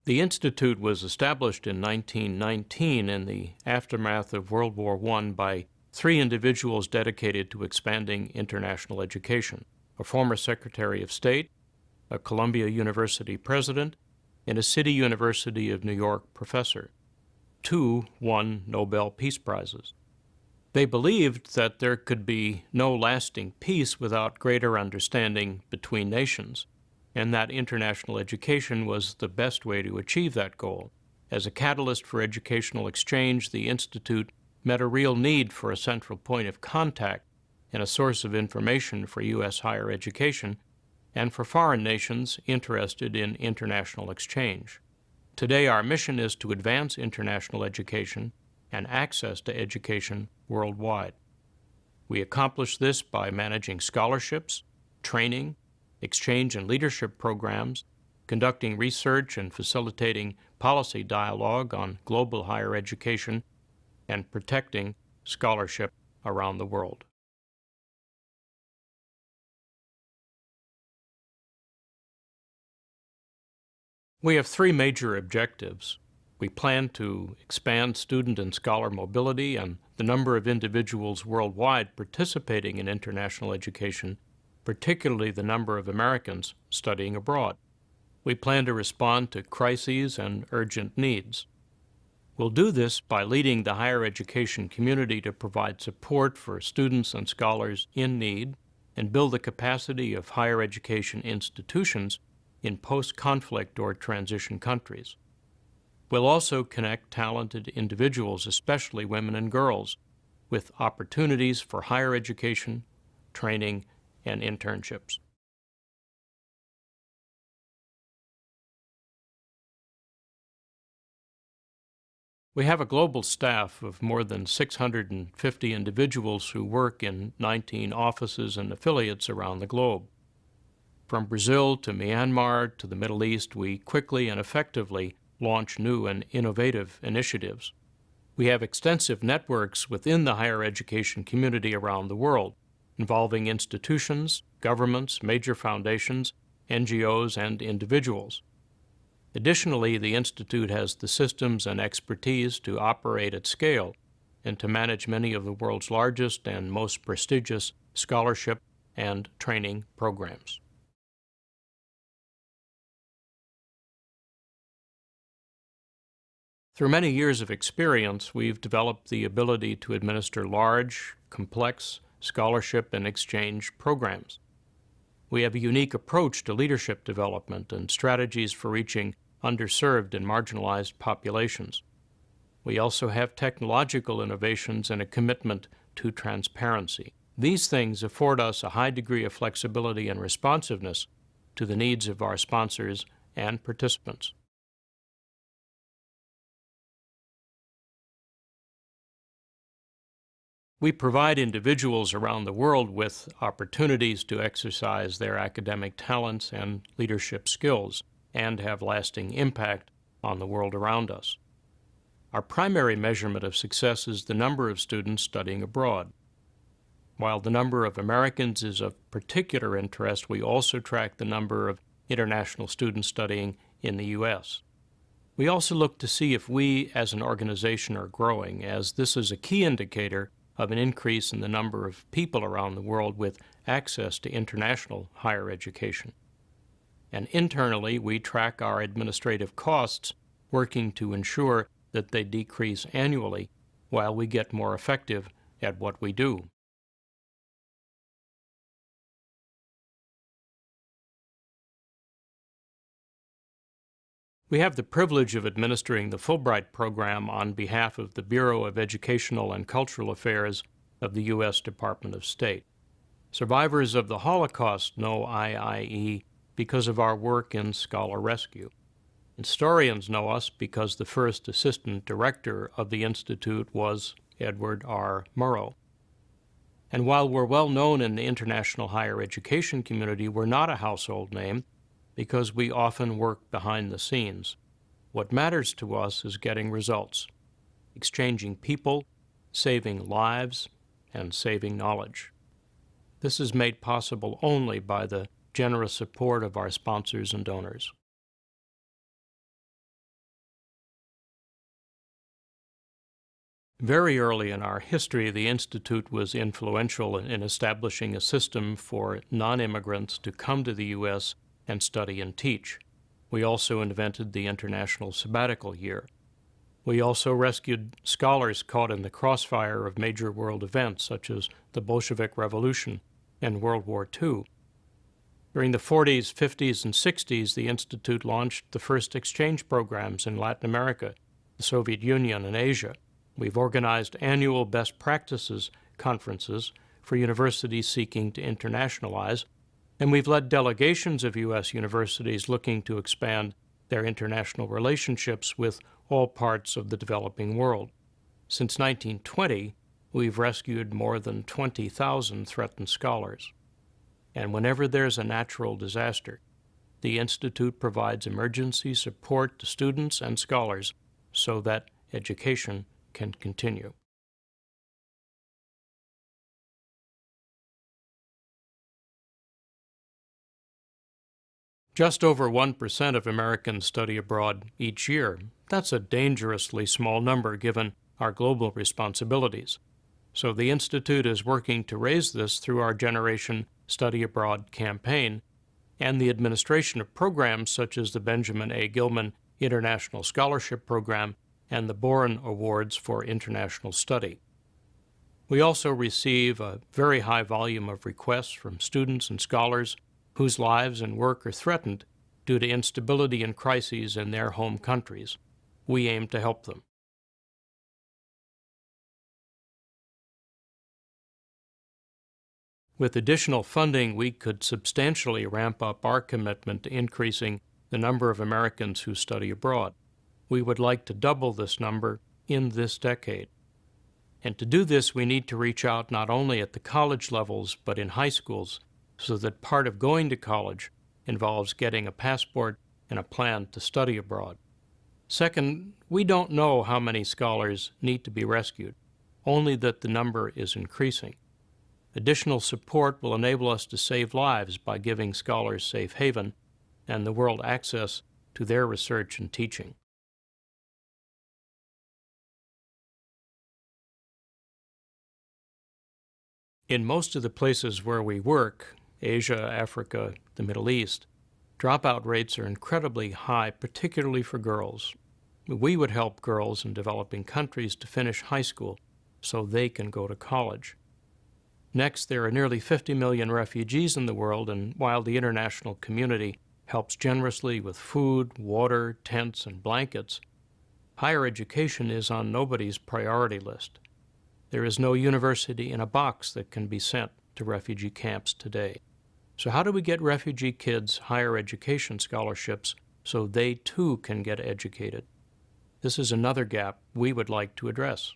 The Institute was established in 1919 in the aftermath of World War I by three individuals dedicated to expanding international education: a former Secretary of State, a Columbia University president, and a City University of New York professor. Two won Nobel Peace Prizes. They believed that there could be no lasting peace without greater understanding between nations, and that international education was the best way to achieve that goal. As a catalyst for educational exchange, the Institute met a real need for a central point of contact and a source of information for U.S. higher education and for foreign nations interested in international exchange. Today, our mission is to advance international education and access to education worldwide. We accomplish this by managing scholarships, training, exchange and leadership programs, conducting research and facilitating policy dialogue on global higher education, and protecting scholarship around the world. We have three major objectives. We plan to expand student and scholar mobility and the number of individuals worldwide participating in international education, particularly the number of Americans studying abroad. We plan to respond to crises and urgent needs. We'll do this by leading the higher education community to provide support for students and scholars in need and build the capacity of higher education institutions in post-conflict or transition countries. We'll also connect talented individuals, especially women and girls, with opportunities for higher education, training, and internships. We have a global staff of more than 650 individuals who work in 19 offices and affiliates around the globe. From Brazil to Myanmar to the Middle East, we quickly and effectively launch new and innovative initiatives. We have extensive networks within the higher education community around the world, involving institutions, governments, major foundations, NGOs, and individuals. Additionally, the Institute has the systems and expertise to operate at scale and to manage many of the world's largest and most prestigious scholarship and training programs. Through many years of experience, we've developed the ability to administer large, complex scholarship and exchange programs. We have a unique approach to leadership development and strategies for reaching underserved and marginalized populations. We also have technological innovations and a commitment to transparency. These things afford us a high degree of flexibility and responsiveness to the needs of our sponsors and participants. We provide individuals around the world with opportunities to exercise their academic talents and leadership skills and have lasting impact on the world around us. Our primary measurement of success is the number of students studying abroad. While the number of Americans is of particular interest, we also track the number of international students studying in the U.S. We also look to see if we as an organization are growing, as this is a key indicator of an increase in the number of people around the world with access to international higher education. And internally, we track our administrative costs, working to ensure that they decrease annually while we get more effective at what we do. We have the privilege of administering the Fulbright program on behalf of the Bureau of Educational and Cultural Affairs of the U.S. Department of State. Survivors of the Holocaust know IIE because of our work in scholar rescue. Historians know us because the first assistant director of the Institute was Edward R. Murrow. And while we're well known in the international higher education community, we're not a household name because we often work behind the scenes. What matters to us is getting results, exchanging people, saving lives, and saving knowledge. This is made possible only by the generous support of our sponsors and donors. Very early in our history, the Institute was influential in establishing a system for non-immigrants to come to the U.S. and study and teach. We also invented the International Sabbatical Year. We also rescued scholars caught in the crossfire of major world events such as the Bolshevik Revolution and World War II. During the 40s, 50s, and 60s, the Institute launched the first exchange programs in Latin America, the Soviet Union, and Asia. We've organized annual best practices conferences for universities seeking to internationalize, and we've led delegations of U.S. universities looking to expand their international relationships with all parts of the developing world. Since 1920, we've rescued more than 20,000 threatened scholars. And whenever there's a natural disaster, the Institute provides emergency support to students and scholars so that education can continue. Just over 1% of Americans study abroad each year. That's a dangerously small number given our global responsibilities. So the Institute is working to raise this through our Generation Study Abroad campaign and the administration of programs such as the Benjamin A. Gilman International Scholarship Program and the Boren Awards for International Study. We also receive a very high volume of requests from students and scholars whose lives and work are threatened due to instability and crises in their home countries. We aim to help them. With additional funding, we could substantially ramp up our commitment to increasing the number of Americans who study abroad. We would like to double this number in this decade. And to do this, we need to reach out not only at the college levels, but in high schools, so that part of going to college involves getting a passport and a plan to study abroad. Second, we don't know how many scholars need to be rescued, only that the number is increasing. Additional support will enable us to save lives by giving scholars safe haven and the world access to their research and teaching. In most of the places where we work, Asia, Africa, the Middle East, dropout rates are incredibly high, particularly for girls. We would help girls in developing countries to finish high school so they can go to college. Next, there are nearly 50 million refugees in the world, and while the international community helps generously with food, water, tents, and blankets, higher education is on nobody's priority list. There is no university in a box that can be sent to refugee camps today. So how do we get refugee kids higher education scholarships so they too can get educated? This is another gap we would like to address.